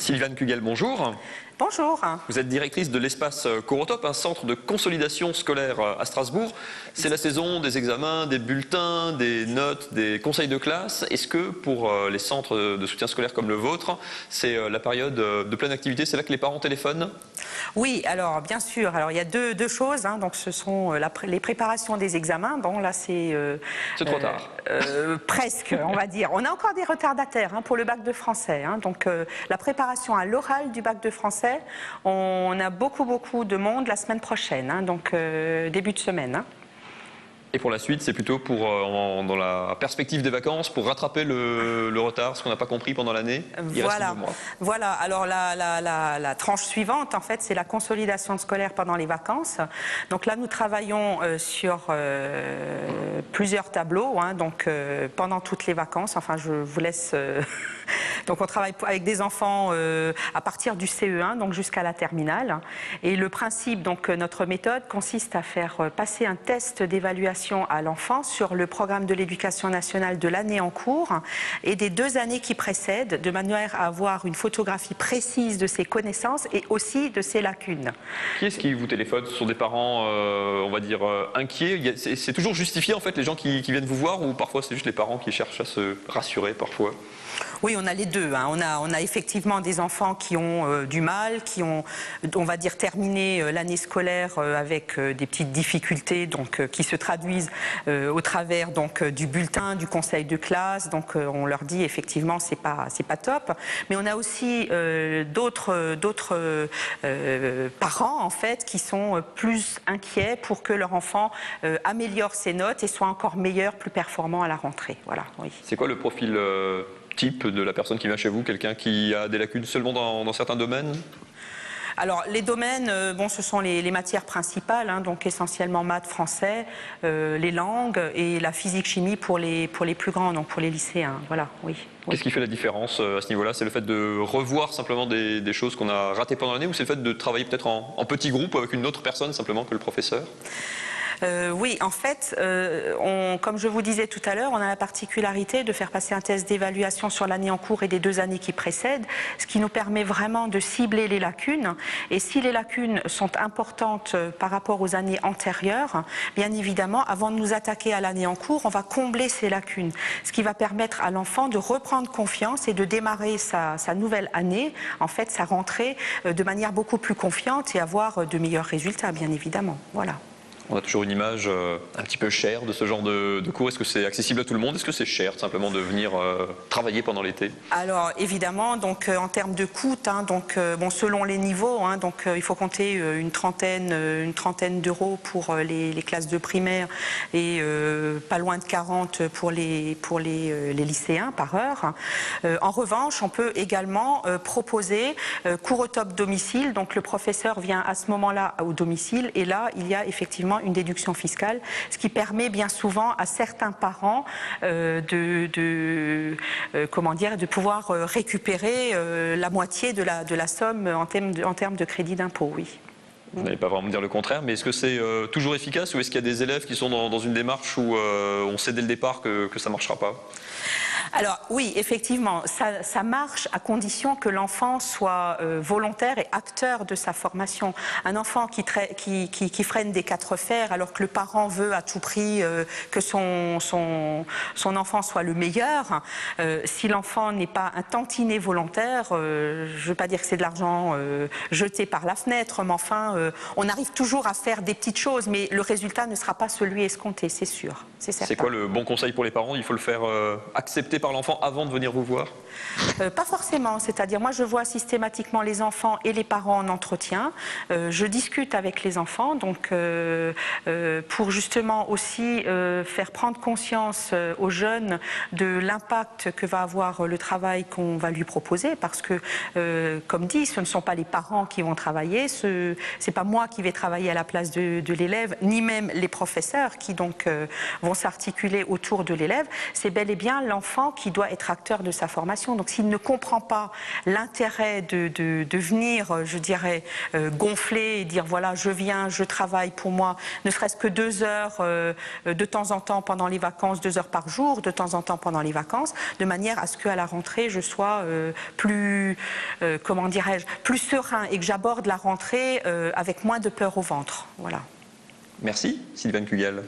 Sylviane Kugel, bonjour. Bonjour. Vous êtes directrice de l'espace Corotop, un centre de consolidation scolaire à Strasbourg. C'est la saison des examens, des bulletins, des notes, des conseils de classe. Est-ce que pour les centres de soutien scolaire comme le vôtre, c'est la période de pleine activité, c'est là que les parents téléphonent? Oui, alors bien sûr. Alors il y a deux choses. Donc ce sont les préparations des examens. Bon là c'est trop tard. Presque, on va dire. On a encore des retardataires pour le bac de français. Donc la préparation à l'oral du bac de français, on a beaucoup de monde la semaine prochaine. Donc début de semaine. Et pour la suite, c'est plutôt pour, dans la perspective des vacances, pour rattraper le retard, ce qu'on n'a pas compris pendant l'année. Voilà. Alors la tranche suivante, en fait, c'est la consolidation scolaire pendant les vacances. Donc là, nous travaillons sur plusieurs tableaux, donc pendant toutes les vacances. Enfin, je vous laisse... Donc on travaille avec des enfants à partir du CE1, donc jusqu'à la terminale. Et le principe, donc notre méthode, consiste à faire passer un test d'évaluation à l'enfant sur le programme de l'éducation nationale de l'année en cours et des 2 années qui précèdent, de manière à avoir une photographie précise de ses connaissances et aussi de ses lacunes. Qui est-ce qui vous téléphone? Ce sont des parents, on va dire, inquiets? C'est toujours justifié, en fait, les gens qui viennent vous voir, ou parfois c'est juste les parents qui cherchent à se rassurer parfois? Oui, on a les deux. On a effectivement des enfants qui ont du mal, qui ont, on va dire, terminé l'année scolaire avec des petites difficultés, donc qui se traduisent au travers donc du bulletin, du conseil de classe. Donc on leur dit effectivement c'est pas top. Mais on a aussi d'autres parents en fait qui sont plus inquiets pour que leur enfant améliore ses notes et soit encore meilleur, plus performant à la rentrée. Voilà. Oui. C'est quoi le profil type de la personne qui vient chez vous? Quelqu'un qui a des lacunes seulement dans certains domaines? Alors les domaines, ce sont les matières principales, donc essentiellement maths, français, les langues et la physique-chimie pour les plus grands, donc pour les lycéens. Voilà, oui. Qu'est-ce qui fait la différence à ce niveau-là? C'est le fait de revoir simplement des choses qu'on a ratées pendant l'année, ou c'est le fait de travailler peut-être en petit groupe avec une autre personne simplement que le professeur? Oui, en fait, comme je vous disais tout à l'heure, on a la particularité de faire passer un test d'évaluation sur l'année en cours et des 2 années qui précèdent, ce qui nous permet vraiment de cibler les lacunes. Et si les lacunes sont importantes par rapport aux années antérieures, bien évidemment, avant de nous attaquer à l'année en cours, on va combler ces lacunes, ce qui va permettre à l'enfant de reprendre confiance et de démarrer sa nouvelle année, en fait, sa rentrée, de manière beaucoup plus confiante et avoir de meilleurs résultats, bien évidemment. Voilà. On a toujours une image un petit peu chère de ce genre de cours. Est-ce que c'est accessible à tout le monde? Est-ce que c'est cher simplement de venir travailler pendant l'été? Alors évidemment, donc en termes de coût, selon les niveaux, il faut compter une trentaine d'euros pour les classes de primaire et pas loin de 40 pour les lycéens par heure. En revanche, on peut également proposer Corotop domicile. Donc le professeur vient à ce moment-là au domicile et là il y a effectivement une déduction fiscale, ce qui permet bien souvent à certains parents de pouvoir récupérer la moitié de la somme en termes de crédit d'impôt, oui. Vous n'allez pas vraiment me dire le contraire, mais est-ce que c'est toujours efficace, ou est-ce qu'il y a des élèves qui sont dans une démarche où on sait dès le départ que ça ne marchera pas? Alors oui, effectivement, ça marche à condition que l'enfant soit volontaire et acteur de sa formation. Un enfant qui freine des 4 fers alors que le parent veut à tout prix que son enfant soit le meilleur, si l'enfant n'est pas un tantinet volontaire, je ne veux pas dire que c'est de l'argent jeté par la fenêtre, mais enfin, on arrive toujours à faire des petites choses, mais le résultat ne sera pas celui escompté, c'est sûr, c'est certain. C'est quoi le bon conseil pour les parents? Il faut le faire accepter par l'enfant avant de venir vous voir? Pas forcément, c'est-à-dire moi je vois systématiquement les enfants et les parents en entretien, je discute avec les enfants donc pour justement aussi faire prendre conscience aux jeunes de l'impact que va avoir le travail qu'on va lui proposer, parce que comme dit, ce ne sont pas les parents qui vont travailler, c'est pas moi qui vais travailler à la place de l'élève, ni même les professeurs qui donc vont s'articuler autour de l'élève, c'est bel et bien l'enfant l'enfant qui doit être acteur de sa formation. Donc s'il ne comprend pas l'intérêt de venir, je dirais, gonfler et dire voilà, je viens, je travaille pour moi, ne serait-ce que 2 heures de temps en temps pendant les vacances, 2 heures par jour, de temps en temps pendant les vacances, de manière à ce qu'à la rentrée, je sois plus, comment dirais-je, plus serein et que j'aborde la rentrée avec moins de peur au ventre. Voilà. Merci, Sylviane Cugal.